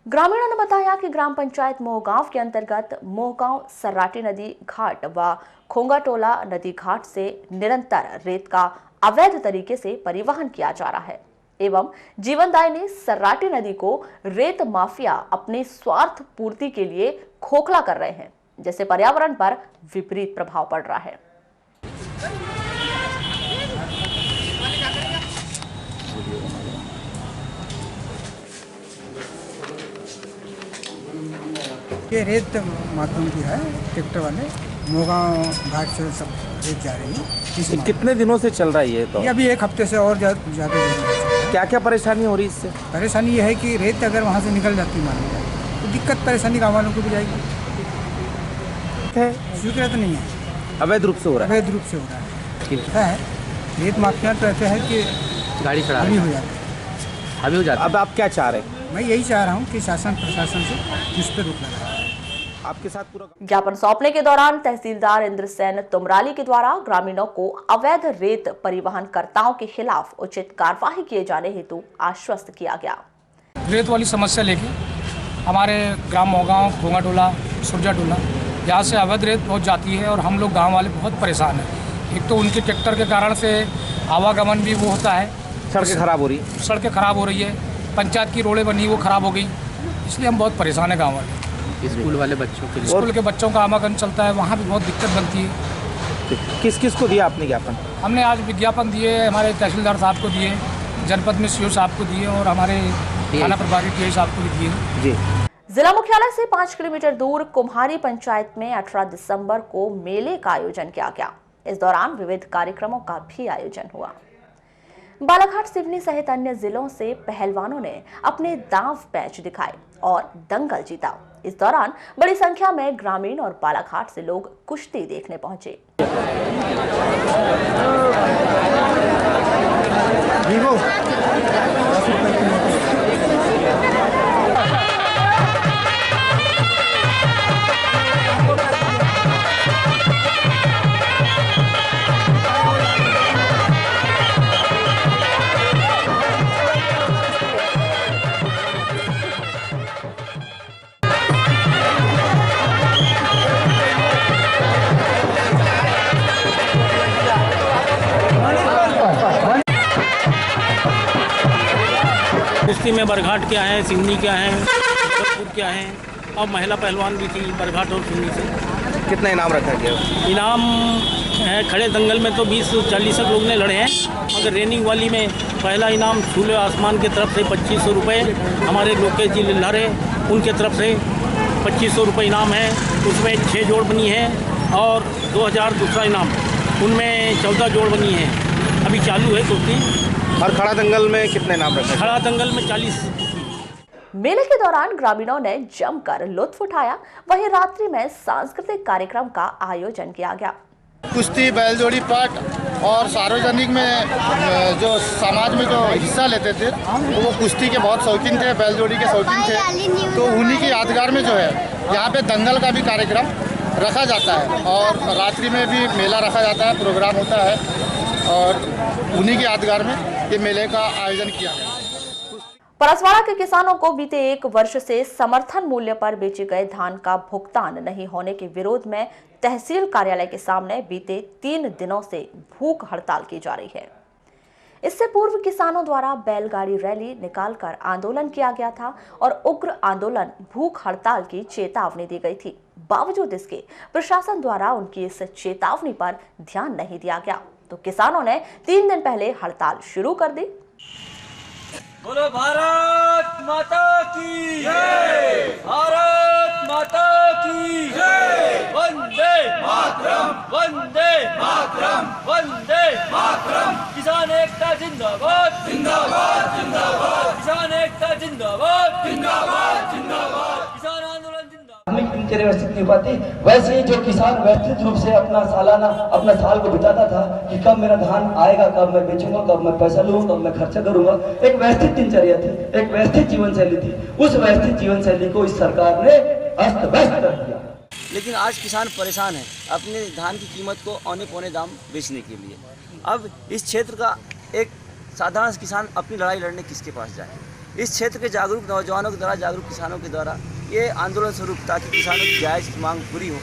ग्रामीणों ने बताया कि ग्राम पंचायत मोहगांव के अंतर्गत मोहगांव सर्राटी नदी घाट व खोंगाटोला नदी घाट से निरंतर रेत का अवैध तरीके से परिवहन किया जा रहा है एवं जीवनदायिनी सर्राटी नदी को रेत माफिया अपनी स्वार्थ पूर्ति के लिए खोखला कर रहे हैं, जिससे पर्यावरण पर विपरीत प्रभाव पड़ रहा है। ये रेत माध्यम की है, ट्रैक्टर वाले मोहगांव घाट से सब रेत जा रही है। कितने दिनों से चल रहा है ये? तो ये अभी 1 हफ्ते से और ज़्यादा क्या क्या परेशानी हो रही है इससे? परेशानी ये है कि रेत अगर वहाँ से निकल जाती मान लीजिए तो दिक्कत परेशानी गाँव वालों को भी जाएगी। स्वीकृत नहीं है, अवैध रूप से हो रहा है। अवैध रूप से हो रहा है। ठीक है, रेत माफिया तो ऐसे है कि गाड़ी चढ़ा हावी हो जाता है। हावी हो जाता है। अब आप क्या चाह रहे हैं? मैं यही चाह रहा हूँ कि शासन प्रशासन से इस पर रोक लगाए। आपके साथ पूरा ज्ञापन सौंपने के दौरान तहसीलदार इंद्रसेन तुमराली के द्वारा ग्रामीणों को अवैध रेत परिवहन कर्ताओं के खिलाफ उचित कार्यवाही किए जाने हेतु आश्वस्त किया गया। रेत वाली समस्या लेके हमारे ग्राम मोगांव, घोंगाटोला, सुरजाटोला यहाँ से अवैध रेत बहुत जाती है और हम लोग गांव वाले बहुत परेशान हैं। एक तो उनके ट्रैक्टर के कारण से आवागमन भी वो होता है, सड़कें खराब हो रही है। सड़कें खराब हो रही है, पंचायत की रोडें बनी वो खराब हो गई, इसलिए हम बहुत परेशान हैं गाँव वाले। स्कूल वाले बच्चों के लिए, स्कूल के बच्चों का आवागमन चलता है, वहाँ भी बहुत दिक्कत बनती है। किस किस को दिया आपने ज्ञापन? हमने आज विज्ञापन दिए, हमारे तहसीलदार साहब को दिए, जनपद में सीओ साहब को दिए और हमारे थाना प्रभारी टीआई साहब को भी दिए। जी। जिला मुख्यालय से 5 किलोमीटर दूर कुम्हारी पंचायत में 18 दिसंबर को मेले का आयोजन किया गया। इस दौरान विविध कार्यक्रमों का भी आयोजन हुआ। बालाघाट, सिवनी सहित अन्य जिलों से पहलवानों ने अपने दांव पैंच दिखाए और दंगल जीता। इस दौरान बड़ी संख्या में ग्रामीण और बालाघाट से लोग कुश्ती देखने पहुंचे। कुश्ती में बरघाट क्या है, सिवनी क्या है, भरतपुर क्या है, और महिला पहलवान भी थी बरघाट और सिवनी से। कितना इनाम रखा गया? इनाम है, खड़े दंगल में तो 20-40 लोग ने लड़े हैं, मगर रेनिंग वाली में पहला इनाम छूले आसमान की तरफ से 2500 रुपये, हमारे लोकेश जी लिल्हर है उनके तरफ से 2500 रुपये इनाम है। उसमें 6 जोड़ बनी है और 2000 दूसरा इनाम, उनमें 14 जोड़ बनी है। अभी चालू है कुश्ती। और खड़ा दंगल में कितने नाम रखे? खड़ा दंगल में 40। मेले के दौरान ग्रामीणों ने जमकर लुत्फ उठाया, वहीं रात्रि में सांस्कृतिक कार्यक्रम का आयोजन किया गया। कुश्ती, बैलजोड़ी पाठ और सार्वजनिक में जो समाज में जो हिस्सा लेते थे वो कुश्ती के बहुत शौकीन थे, बैलजोड़ी के शौकीन थे। तो उन्हीं की यादगार में जो है यहाँ पे दंगल का भी कार्यक्रम रखा जाता है और रात्रि में भी मेला रखा जाता है, प्रोग्राम होता है और उन्हीं की यादगार में ये मेले का आयोजन किया गया। परसवाड़ा के किसानों को बीते 1 वर्ष से समर्थन मूल्य पर बेचे गए धान का भुगतान नहीं होने के विरोध में तहसील कार्यालय के सामने बीते 3 दिनों से भूख हड़ताल की जा रही है। इससे पूर्व किसानों द्वारा बैलगाड़ी रैली निकालकर आंदोलन किया गया था और उग्र आंदोलन भूख हड़ताल की चेतावनी दी गई थी। बावजूद इसके प्रशासन द्वारा उनकी इस चेतावनी पर ध्यान नहीं दिया गया, तो किसानों ने 3 दिन पहले हड़ताल शुरू कर दी। बोलो भारत माता की जय, भारत माता की जय, वंदे मातरम, वंदे मातरम, वंदे मातरम। किसान एकता जिंदाबाद, जिंदाबाद, जिंदाबाद। किसान एकता जिंदाबाद, जिंदाबाद, जिंदाबाद। किसान आंदोलन जिंदाबाद। दिनचर्या व्यवस्थित नहीं पाती, वैसे ही जो किसान व्यवस्थित रूप से अपना सालाना अपना साल को बिताता था कि कब मेरा धान आएगा, कब मैं बेचूंगा, कब मैं पैसा लूंगा, कब मैं खर्चा करूंगा, एक व्यवस्थित दिनचर्या थी, एक व्यवस्थित जीवन शैली थी। उस व्यवस्थित जीवन शैली को इस सरकार ने अस्त व्यस्त कर दिया। लेकिन आज किसान परेशान है अपने धान की कीमत को औने पौने दाम बेचने के लिए। अब इस क्षेत्र का एक साधारण किसान अपनी लड़ाई लड़ने किसके पास जाए? इस क्षेत्र के जागरूक नौजवानों के द्वारा, जागरूक किसानों के द्वारा ये आंदोलन स्वरूप ताकि किसानों की जायज़ मांग पूरी हो,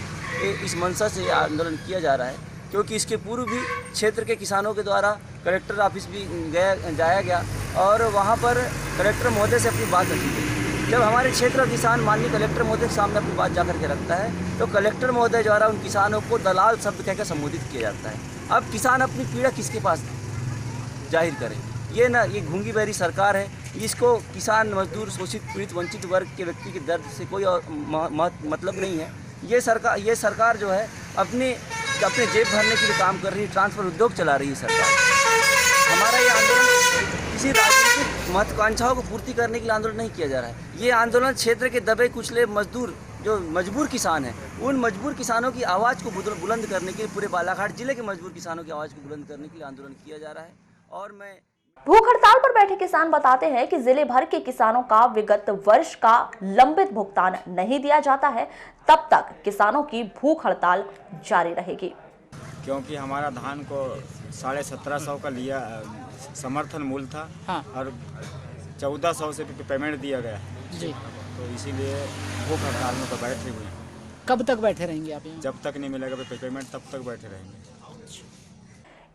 इस मंशा से ये आंदोलन किया जा रहा है। क्योंकि इसके पूर्व भी क्षेत्र के किसानों के द्वारा कलेक्टर ऑफिस भी जाया गया और वहाँ पर कलेक्टर महोदय से अपनी बात रखी गई। जब हमारे क्षेत्र का किसान माननीय कलेक्टर महोदय के सामने अपनी बात जाकर के रखता है तो कलेक्टर महोदय द्वारा उन किसानों को दलाल शब्द कहकर संबोधित किया जाता है। अब किसान अपनी पीड़ा किसके पास जाहिर करें? ये घूंगी बहरी सरकार है। इसको किसान, मजदूर, शोषित, पीड़ित, वंचित वर्ग के व्यक्ति के दर्द से कोई मतलब नहीं है। ये सरकार जो है अपने जेब भरने के लिए काम कर रही है, ट्रांसफर उद्योग चला रही है सरकार। हमारा ये आंदोलन किसी राजनीतिक महत्वाकांक्षाओं को पूर्ति करने के लिए आंदोलन नहीं किया जा रहा है। ये आंदोलन क्षेत्र के दबे कुचले मजदूर जो मजबूर किसान हैं, उन मजबूर किसानों की आवाज़ को बुलंद करने के लिए, पूरे बालाघाट जिले के मजबूर किसानों की आवाज़ को बुलंद करने के लिए आंदोलन किया जा रहा है। और मैं भूख हड़ताल पर बैठे किसान बताते हैं कि जिले भर के किसानों का विगत वर्ष का लंबित भुगतान नहीं दिया जाता है, तब तक किसानों की भूख हड़ताल जारी रहेगी। क्योंकि हमारा धान को 1750 का लिया समर्थन मूल्य था। हाँ। और 1400 से पेमेंट दिया गया जी। तो इसीलिए भूख हड़ताल में तो बैठे हुए हैं। कब तक बैठे रहेंगे आप यहाँ? जब तक नहीं मिलेगा पेमेंट तब तक बैठे रहेंगे।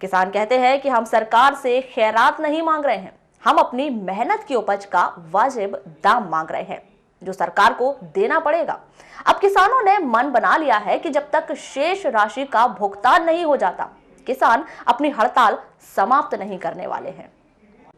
किसान कहते हैं कि हम सरकार से खैरात नहीं मांग रहे हैं, हम अपनी मेहनत की उपज का वाजिब दाम मांग रहे हैं जो सरकार को देना पड़ेगा। अब किसानों ने मन बना लिया है कि जब तक शेष राशि का भुगतान नहीं हो जाता, किसान अपनी हड़ताल समाप्त नहीं करने वाले हैं।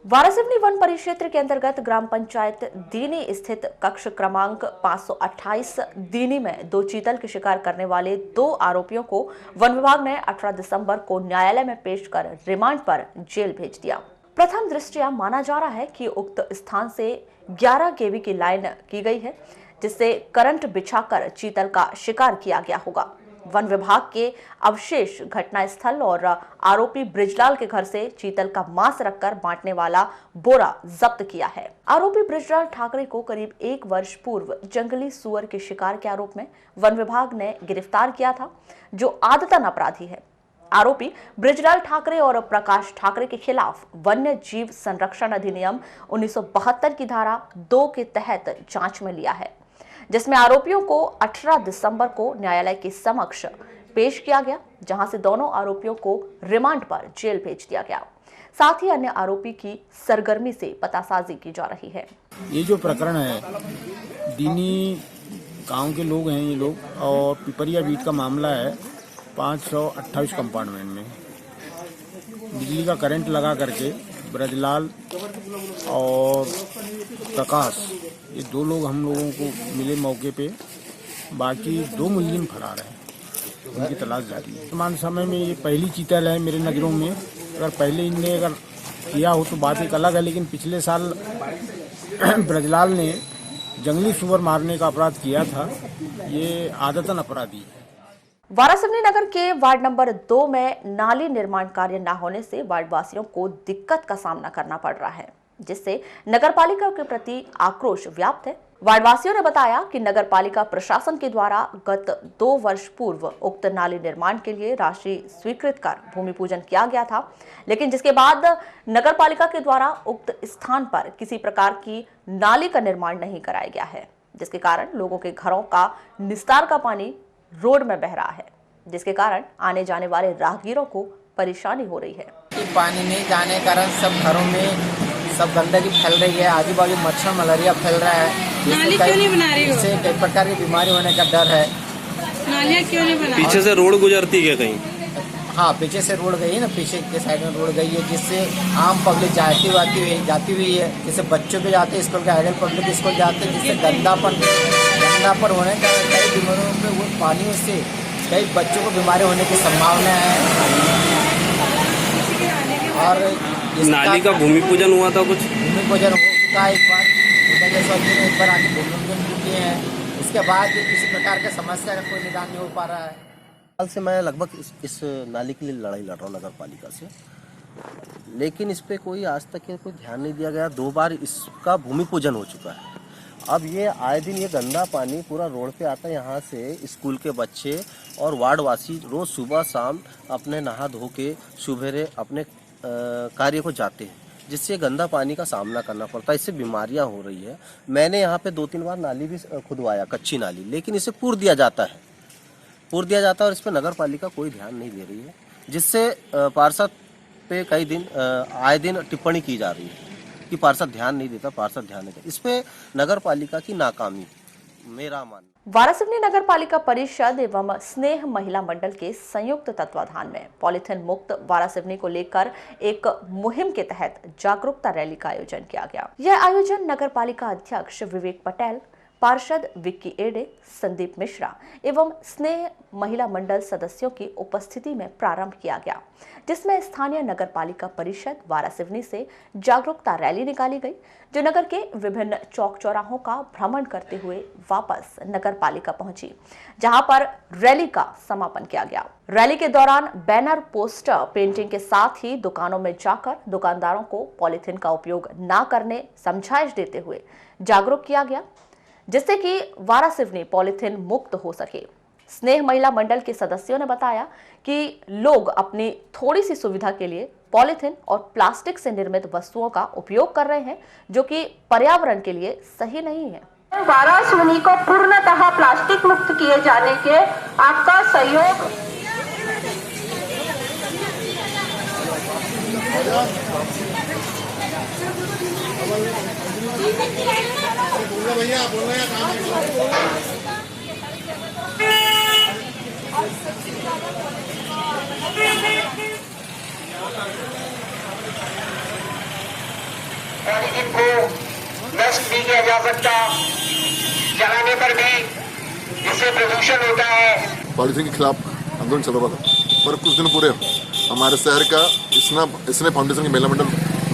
वारासिवनी वन परिक्षेत्र के अंतर्गत ग्राम पंचायत दीनी स्थित कक्ष क्रमांक 528 दीनी में 2 चीतल के शिकार करने वाले 2 आरोपियों को वन विभाग ने 18 दिसंबर को न्यायालय में पेश कर रिमांड पर जेल भेज दिया। प्रथम दृष्टया माना जा रहा है कि उक्त स्थान से 11 केवी की लाइन की गई है, जिससे करंट बिछाकर चीतल का शिकार किया गया होगा। वन विभाग के अवशेष घटनास्थल और आरोपी ब्रिजलाल के घर से चीतल का मांस रखकर बांटने वाला बोरा जब्त किया है। आरोपी ब्रिजलाल ठाकरे को करीब 1 वर्ष पूर्व जंगली सुअर के शिकार के आरोप में वन विभाग ने गिरफ्तार किया था, जो आदतन अपराधी है। आरोपी ब्रिजलाल ठाकरे और प्रकाश ठाकरे के खिलाफ वन्य जीव संरक्षण अधिनियम 1972 की धारा 2 के तहत जांच में लिया है, जिसमें आरोपियों को 18 दिसंबर को न्यायालय के समक्ष पेश किया गया, जहां से दोनों आरोपियों को रिमांड पर जेल भेज दिया गया। साथ ही अन्य आरोपी की सरगर्मी से पतासाजी की जा रही है। ये जो प्रकरण है, दीनी गांव के लोग हैं ये लोग, और पिपरिया बीट का मामला है 528 कंपार्टमेंट में बिजली का करंट लगा करके ब्रजलाल और प्रकाश, ये 2 लोग हम लोगों को मिले मौके पे। बाकी 2 मुलजिम फरार हैं, उनकी तलाश जारी है। वर्तमान समय में ये पहली चीतल है मेरे नज़रों में। अगर पहले इनने अगर किया हो तो बात एक अलग है, लेकिन पिछले साल ब्रजलाल ने जंगली सुअर मारने का अपराध किया था। ये आदतन अपराधी है। वारासिवनी नगर के वार्ड नंबर 2 में नाली निर्माण कार्य न होने से वार्डवासियों को दिक्कत का सामना करना पड़ रहा है, जिससे नगरपालिका के प्रति आक्रोश व्याप्त है। वार्डवासियों ने बताया कि नगरपालिका प्रशासन के द्वारा गत 2 वर्ष पूर्व उक्त नाली निर्माण के लिए राशि स्वीकृत कर भूमि पूजन किया गया था, लेकिन जिसके बाद नगरपालिका के द्वारा उक्त स्थान पर किसी प्रकार की नाली का निर्माण नहीं कराया गया है, जिसके कारण लोगों के घरों का निस्तार का पानी रोड में बह रहा है, जिसके कारण आने जाने वाले राहगीरों को परेशानी हो रही है। पानी नहीं जाने के कारण सब घरों में सब गंदगी फैल रही है, आजू बाजू मच्छर मलेरिया फैल रहा है। नाली क्यों नहीं बना रही हो? इससे कई प्रकार की बीमारी होने का डर है। नालियाँ क्यों नहीं बना? पीछे से रोड गुजरती है कहीं? हाँ, पीछे से रोड गई है ना, पीछे के साइड में रोड गई है, जिससे आम पब्लिक जाती हुई है। जैसे बच्चों के जाते स्कूल के, आइडल पब्लिक स्कूल जाते हैं, जिससे गंदापन होने का कई बीमारियों पे वो पानी से कई बच्चों को बीमारी होने की संभावना है। और नाली का भूमि पूजन हुआ था, कुछ भूमि पूजन हो चुका है एक बार, एक बार आके भूमि पूजन किए हैं। इसके बाद किसी प्रकार की समस्या का कोई निदान नहीं हो पा रहा है। साल से मैं लगभग इस नाली के लिए लड़ाई लड़ रहा हूँ नगर पालिका से, लेकिन इस पर कोई आज तक कोई ध्यान नहीं दिया गया। 2 बार इसका भूमि पूजन हो चुका है। अब ये आए दिन ये गंदा पानी पूरा रोड पे आता है। यहाँ से स्कूल के बच्चे और वार्डवासी रोज़ सुबह शाम अपने नहा धो के सुबेरे अपने कार्य को जाते हैं, जिससे गंदा पानी का सामना करना पड़ता है। इससे बीमारियाँ हो रही है। मैंने यहाँ पे 2-3 बार नाली भी खुदवाया, कच्ची नाली, लेकिन इसे पूर दिया जाता है और इस पर नगर पालिका कोई ध्यान नहीं दे रही है, जिससे पार्षद पे कई दिन आए दिन टिप्पणी की जा रही है कि पार्षद ध्यान नहीं देता, पार्षद ध्यान नहीं देता। इस पे नगर पालिका की नाकामी मेरा मानना। वारासिवनी नगर पालिका परिषद एवं स्नेह महिला मंडल के संयुक्त तत्वाधान में पॉलीथिन मुक्त वारासिवनी को लेकर एक मुहिम के तहत जागरूकता रैली का आयोजन किया गया। यह आयोजन नगर पालिका अध्यक्ष विवेक पटेल, पार्षद विक्की एडे, संदीप मिश्रा एवं स्नेह महिला मंडल सदस्यों की उपस्थिति में प्रारंभ किया गया, जिसमें स्थानीय नगर पालिका परिषद वारासिवनी से जागरूकता रैली निकाली गई, जो नगर के विभिन्न चौक चौराहों का भ्रमण करते हुए वापस नगर पालिका पहुंची, जहां पर रैली का समापन किया गया। रैली के दौरान बैनर, पोस्टर, पेंटिंग के साथ ही दुकानों में जाकर दुकानदारों को पॉलीथीन का उपयोग न करने समझाइश देते हुए जागरूक किया गया, जिससे कि वारासिवनी पॉलीथीन मुक्त हो सके। स्नेह महिला मंडल के सदस्यों ने बताया कि लोग अपनी थोड़ी सी सुविधा के लिए पॉलीथीन और प्लास्टिक से निर्मित वस्तुओं का उपयोग कर रहे हैं, जो कि पर्यावरण के लिए सही नहीं है। वारासिवनी को पूर्णतः प्लास्टिक मुक्त किए जाने के आपका सहयोग पॉलीथीन को नष्ट नहीं किया जा सकता, जलाने पर भी इससे प्रदूषण होता है। पॉलीथीन के खिलाफ आंदोलन चल रहा था, पर कुछ दिन पूरे हमारे शहर का इसने फाउंडेशन की महिला मंडल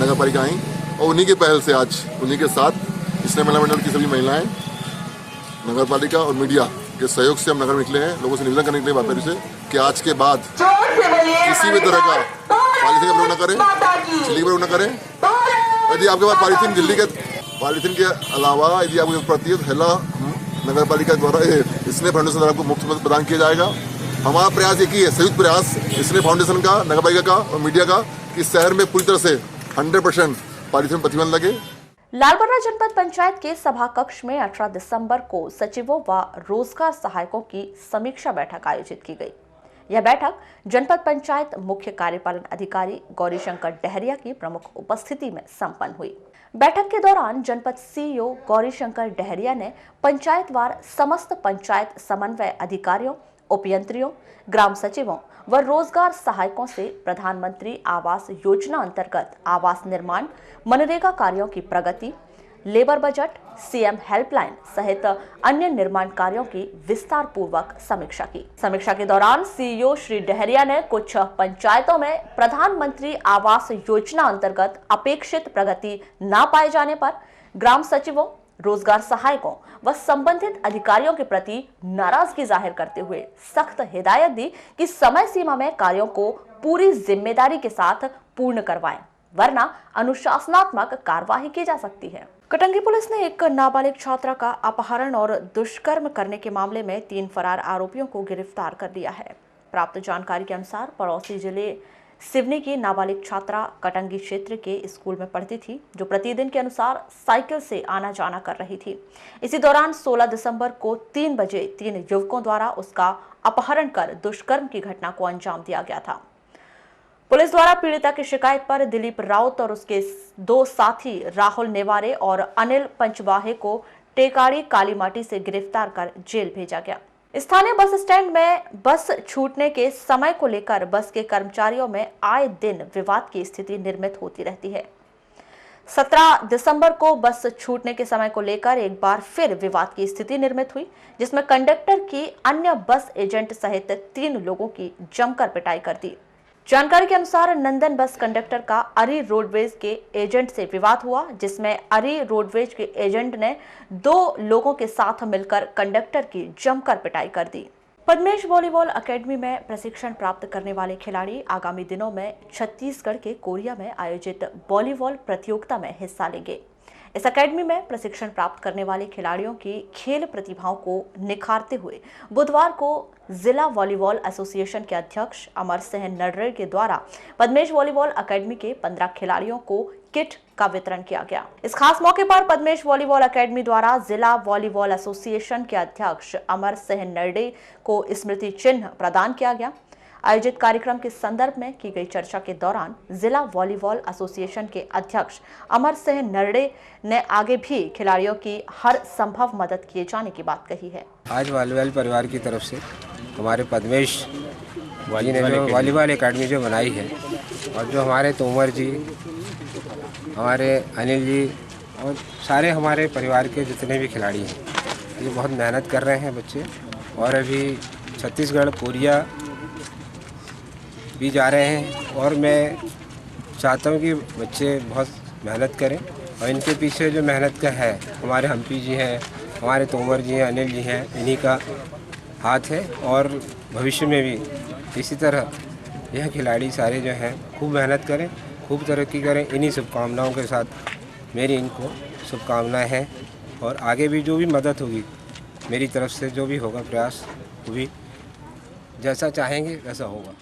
नगर पालिका आई और उन्हीं के पहल से आज उन्हीं के साथ इसने महिला मंडल की सभी महिलाएं नगर पालिका और मीडिया के सहयोग से हम नगर में निकले हैं, लोगों से निवेदन करने के लिए व्यापारी से कि आज के बाद किसी भी तरह का पॉलीथीन का प्रयोग न करें, छिल्ली का प्रयोग न करें। यदि आपके पास पॉलीथीन के अलावा यदि आपको जरूरत पड़ती है तो हेला नगर पालिका द्वारा इसने फाउंडेशन द्वारा आपको मुफ्त में प्रदान किया जाएगा। हमारा प्रयास एक ही है, संयुक्त प्रयास इसने फाउंडेशन का, नगर पालिका का और मीडिया का, कि शहर में पूरी तरह से 100% पॉलीथीन प्रतिबंध लगे। लालबर्रा जनपद पंचायत के सभा कक्ष में 18 दिसंबर को सचिवों व रोजगार सहायकों की समीक्षा बैठक आयोजित की गई। यह बैठक जनपद पंचायत मुख्य कार्यपालन अधिकारी गौरीशंकर डहरिया की प्रमुख उपस्थिति में संपन्न हुई। बैठक के दौरान जनपद सीईओ गौरीशंकर डहरिया ने पंचायतवार समस्त पंचायत समन्वय अधिकारियों, उपयंत्रियों, ग्राम सचिवों व रोजगार सहायकों से प्रधानमंत्री आवास योजना अंतर्गत आवास निर्माण, मनरेगा कार्यों की प्रगति, लेबर बजट, सीएम हेल्पलाइन सहित अन्य निर्माण कार्यों की विस्तार पूर्वक समीक्षा की। समीक्षा के दौरान सीईओ श्री डहरिया ने कुछ पंचायतों में प्रधानमंत्री आवास योजना अंतर्गत अपेक्षित प्रगति न पाए जाने पर ग्राम सचिवों, रोजगार सहायकों व संबंधित अधिकारियों के प्रति नाराजगी जाहिर करते हुए सख्त हिदायत दी कि समय सीमा में कार्यों को पूरी जिम्मेदारी के साथ पूर्ण करवाएं, वरना अनुशासनात्मक कार्यवाही की जा सकती है। कटंगी पुलिस ने एक नाबालिग छात्रा का अपहरण और दुष्कर्म करने के मामले में 3 फरार आरोपियों को गिरफ्तार कर लिया है। प्राप्त जानकारी के अनुसार पड़ोसी जिले सिवनी की नाबालिग छात्रा कटंगी क्षेत्र के स्कूल में पढ़ती थी, जो प्रतिदिन के अनुसार साइकिल से आना जाना कर रही थी। इसी दौरान 16 दिसंबर को 3 बजे 3 युवकों द्वारा उसका अपहरण कर दुष्कर्म की घटना को अंजाम दिया गया था। पुलिस द्वारा पीड़िता की शिकायत पर दिलीप राउत और उसके 2 साथी राहुल नेवारे और अनिल पंचवाहे को टेकाड़ी कालीमाटी से गिरफ्तार कर जेल भेजा गया। स्थानीय बस स्टैंड में बस छूटने के समय को लेकर बस के कर्मचारियों में आए दिन विवाद की स्थिति निर्मित होती रहती है। 17 दिसंबर को बस छूटने के समय को लेकर एक बार फिर विवाद की स्थिति निर्मित हुई, जिसमें कंडक्टर की अन्य बस एजेंट सहित 3 लोगों की जमकर पिटाई कर दी। जानकारी के अनुसार नंदन बस कंडक्टर का अरी रोडवेज के एजेंट से विवाद हुआ, जिसमें अरी रोडवेज के एजेंट ने 2 लोगों के साथ मिलकर कंडक्टर की जमकर पिटाई कर दी। पद्मेश वॉलीबॉल एकेडमी में प्रशिक्षण प्राप्त करने वाले खिलाड़ी आगामी दिनों में छत्तीसगढ़ के कोरिया में आयोजित वॉलीबॉल प्रतियोगिता में हिस्सा लेंगे। इस एकेडमी में प्रशिक्षण प्राप्त करने वाले खिलाड़ियों की खेल प्रतिभाओं को निखारते हुए बुधवार को जिला वॉलीबॉल एसोसिएशन के अध्यक्ष अमर सिंह नडरे के द्वारा पद्मेश वॉलीबॉल एकेडमी के 15 खिलाड़ियों को किट का वितरण किया गया। इस खास मौके पर पद्मेश वॉलीबॉल एकेडमी द्वारा जिला वॉलीबॉल एसोसिएशन के अध्यक्ष अमर सिंह नडरे को स्मृति चिन्ह प्रदान किया गया। आयोजित कार्यक्रम के संदर्भ में की गई चर्चा के दौरान जिला वॉलीबॉल एसोसिएशन के अध्यक्ष अमर सिंह नरडे ने आगे भी खिलाड़ियों की हर संभव मदद किए जाने की बात कही है। आज वॉलीबॉल परिवार की तरफ से हमारे पद्मेश जी ने जो वॉलीबॉल एकेडमी जो बनाई है और जो हमारे तोमर जी, हमारे अनिल जी और सारे हमारे परिवार के जितने भी खिलाड़ी हैं, ये बहुत मेहनत कर रहे हैं बच्चे, और अभी छत्तीसगढ़ कोरिया भी जा रहे हैं। और मैं चाहता हूँ कि बच्चे बहुत मेहनत करें, और इनके पीछे जो मेहनत का है हमारे हम्पी जी हैं, हमारे तोमर जी हैं, अनिल जी हैं, इन्हीं का हाथ है। और भविष्य में भी इसी तरह यह खिलाड़ी सारे जो हैं खूब मेहनत करें, खूब तरक्की करें। इन्हीं शुभकामनाओं के साथ मेरी इनको शुभकामनाएं हैं, और आगे भी जो भी मदद होगी मेरी तरफ से, जो भी होगा प्रयास, वो भी जैसा चाहेंगे वैसा होगा।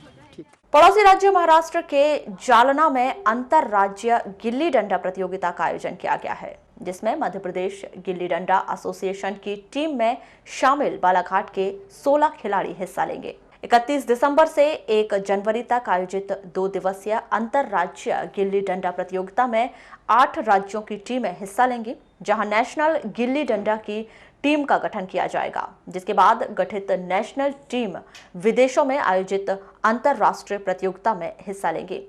पड़ोसी राज्य महाराष्ट्र के जालना में अंतरराज्यीय गिल्ली डंडा प्रतियोगिता का आयोजन किया गया है, जिसमें मध्य प्रदेश गिल्ली डंडा एसोसिएशन की टीम में शामिल बालाघाट के 16 खिलाड़ी हिस्सा लेंगे। 31 दिसंबर से 1 जनवरी तक आयोजित 2 दिवसीय अंतरराज्यीय गिल्ली डंडा प्रतियोगिता में 8 राज्यों की टीमें हिस्सा लेंगी, जहां नेशनल गिल्ली डंडा की टीम का गठन किया जाएगा, जिसके बाद गठित नेशनल टीम विदेशों में आयोजित अंतरराष्ट्रीय प्रतियोगिता में हिस्सा लेंगी।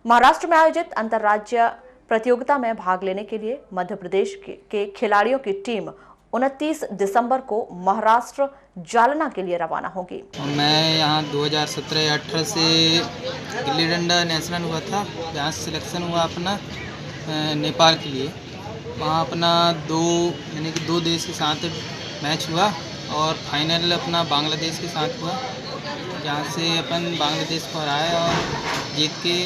महाराष्ट्र में आयोजित अंतरराज्यीय प्रतियोगिता में भाग लेने के लिए मध्य प्रदेश के खिलाड़ियों की टीम 29 दिसंबर को महाराष्ट्र जालना के लिए रवाना होगी। मैं यहाँ 2017-18 से गिल्ली डंडा नेशनल हुआ था, जहाँ से सिलेक्शन हुआ अपना नेपाल के लिए। वहाँ अपना 2 देश के साथ मैच हुआ, और फाइनल अपना बांग्लादेश के साथ हुआ, जहाँ से अपन बांग्लादेश को हराए और जीत के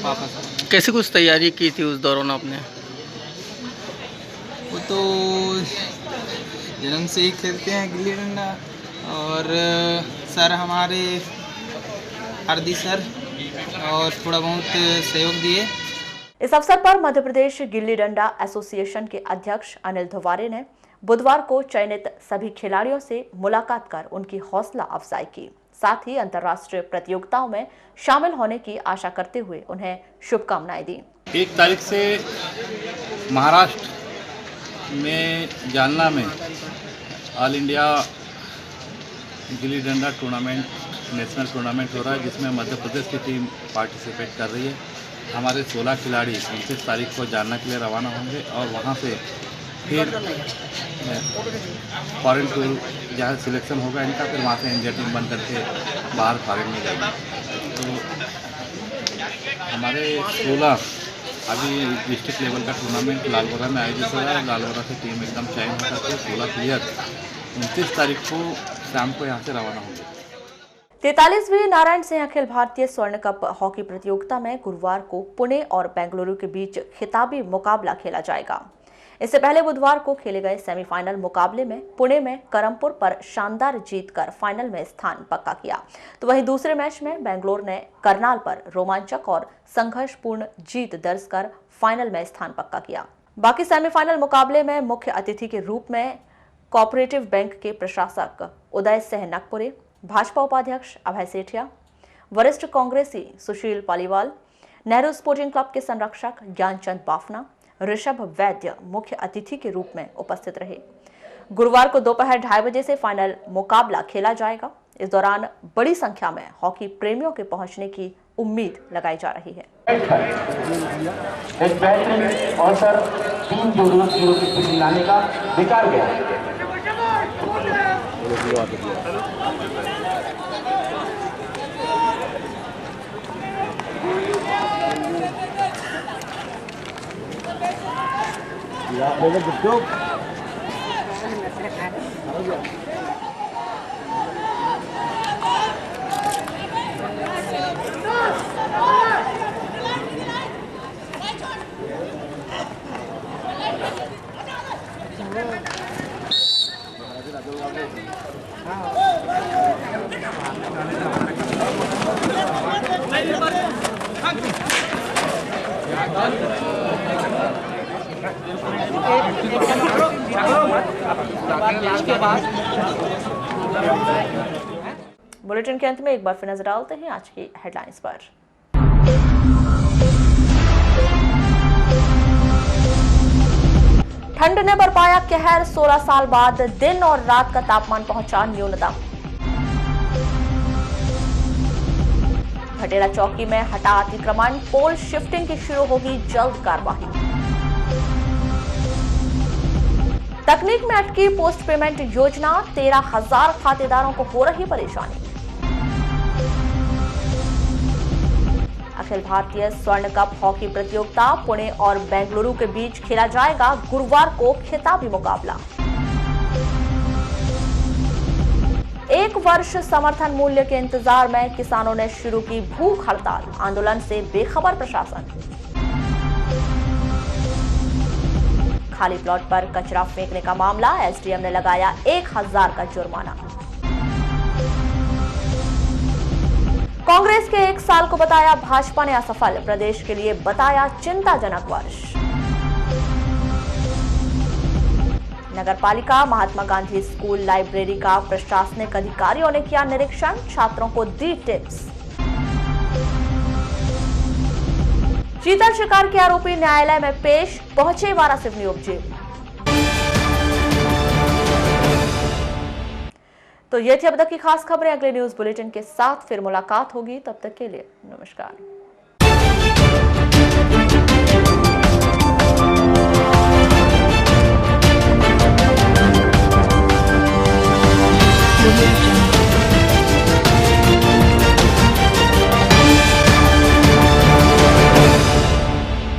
वापस आए। कैसे कुछ तैयारी की थी उस दौरान आपने? वो तो जन्म से ही खेलते हैं गिल्ली डंडा, और सर हमारे हार्दिक सर और थोड़ा बहुत सहयोग दिए। इस अवसर पर मध्य प्रदेश गिल्ली डंडा एसोसिएशन के अध्यक्ष अनिल धुवारे ने बुधवार को चयनित सभी खिलाड़ियों से मुलाकात कर उनकी हौसला अफजाई की। साथ ही अंतर्राष्ट्रीय प्रतियोगिताओं में शामिल होने की आशा करते हुए उन्हें शुभकामनाएं दी। 1 तारीख से महाराष्ट्र में जालना में all India gilli danda tournament, national tournament हो रहा है, जिसमें मध्य प्रदेश की टीम पार्टिसिपेट कर रही है। हमारे 16 खिलाड़ी 29 तारीख को जालना के लिए रवाना होंगे, और वहाँ से फिर फॉरेन टूर जहाँ सिलेक्शन होगा इनका, फिर वहाँ से इंडिया टीम बन करके बाहर फॉरेन में जाएगी। तो हमारे 16 अभी डिस्ट्रिक्ट लेवल का टूर्नामेंट लालगोरा में आयोजित हो रहा है। लालगोरा से टीम एकदम चयन हो करके 16 प्लेयर 29 तारीख को शाम को यहाँ से रवाना होंगे। 43वीं नारायण सिंह अखिल भारतीय स्वर्ण कप हॉकी प्रतियोगिता में गुरुवार को पुणे और बेंगलुरु के बीच खिताबी मुकाबला खेला जाएगा। इससे पहले बुधवार को खेले गए सेमीफाइनल मुकाबले में पुणे में करमपुर पर शानदार जीतकर फाइनल में स्थान पक्का किया, तो वहीं दूसरे मैच में बेंगलुरु ने करनाल पर रोमांचक और संघर्षपूर्ण जीत दर्ज कर फाइनल में स्थान पक्का किया। बाकी सेमीफाइनल मुकाबले में मुख्य अतिथि के रूप में कोऑपरेटिव बैंक के प्रशासक उदय सिंह नगपुरे, भाजपा उपाध्यक्ष अभय सेठिया, वरिष्ठ कांग्रेसी सुशील पालीवाल, नेहरू स्पोर्टिंग क्लब के संरक्षक ज्ञानचंद बाफना, ऋषभ वैद्य मुख्य अतिथि के रूप में उपस्थित रहे। गुरुवार को दोपहर 2:30 बजे से फाइनल मुकाबला खेला जाएगा। इस दौरान बड़ी संख्या में हॉकी प्रेमियों के पहुंचने की उम्मीद लगाई जा रही है। एक बेहतरीन अवसर 3 जोड़ों की खुशी लाने का बेकार गया। बुलेटिन के अंत में एक बार फिर नजर डालते हैं आज की हेडलाइंस पर। ठंड ने बरपाया कहर, 16 साल बाद दिन और रात का तापमान पहुंचा न्यूनतम। भटेरा चौकी में हटा अतिक्रमण, पोल शिफ्टिंग की शुरू होगी जल्द कार्यवाही। तकनीक में अटकी पोस्ट पेमेंट योजना, 13,000 खातेदारों को हो रही परेशानी। अखिल भारतीय स्वर्ण कप हॉकी प्रतियोगिता, पुणे और बेंगलुरु के बीच खेला जाएगा गुरुवार को खिताबी मुकाबला। 1 वर्ष समर्थन मूल्य के इंतजार में किसानों ने शुरू की भूख हड़ताल, आंदोलन से बेखबर प्रशासन। खाली प्लॉट पर कचरा फेंकने का मामला, एसडीएम ने लगाया 1,000 का जुर्माना। कांग्रेस के 1 साल को बताया भाजपा ने असफल, प्रदेश के लिए बताया चिंताजनक वर्ष। नगरपालिका महात्मा गांधी स्कूल लाइब्रेरी का प्रशासनिक अधिकारियों ने किया निरीक्षण, छात्रों को दी टिप्स। चीता शिकार के आरोपी न्यायालय में पेश, पहुंचे वारासिवनी उपजेल। तो ये थी अब तक की खास खबरें। अगले न्यूज बुलेटिन के साथ फिर मुलाकात होगी, तब तक के लिए नमस्कार।